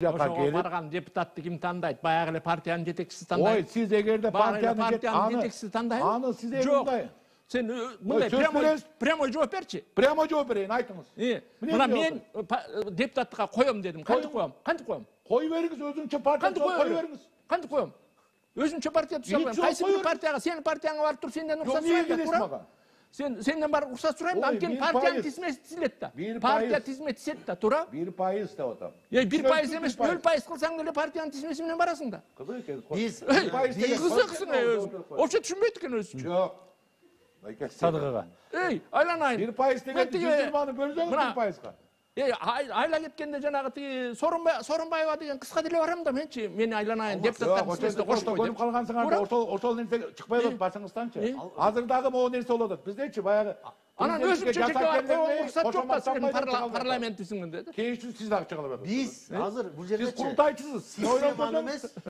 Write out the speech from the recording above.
Ошого барган депутатты ким тандайт? Баягы эле партиянын жетекчиси тандайт. Ой, сиз эгерде партиянын жетекчиси тандайбы? Аны сиз Жок. мындай. Сен мындай прямой жооп берчи. Прямо жооп берейин, айтыңыз. Мына мен депутаттыкка коем дедим. Кантип коем? Кантип коем? Кой бериңиз, өзүнчө партияга кой бериңиз. Кантип коем? Өзүнчө партия түзөм. Кайсы бир партияга, сенин партияңа барып туруп сенден уруксат сурайм. Сенден барып уруксат сурайм. Анткени партиянын тизмеси тизилет да. Партия тизме тизет да, туура? 1% деп атам. 1% эмес, 0% кылсаң деле партиянын тизмеси менен барасың да. Кызык экен. Кызыксың өзү. Ошо түшүнбөйт экен өзү. Жок. Садыгага. Айланайын. 1% деген 100 маны бөлсөң 1%га. Айла кеткенде жанагы тиги Сооронбаева деген кыска деле барам да менчи. Мени айланайын депутаттар тизмесине кошпой деп. Көнүп калгансыңар, ошол нерсе чыкпай атат башыңызданчы. Азыр дагы могу нерсе болуп атат. Биздечи баягы анан өзүнчө жеке барып уруксат жок да, сен парламенттисиң деди. Кийин сиз дагы чыгылып атасыз. Биз азыр бул жерде сиз курултайчысыз. системаны эмес,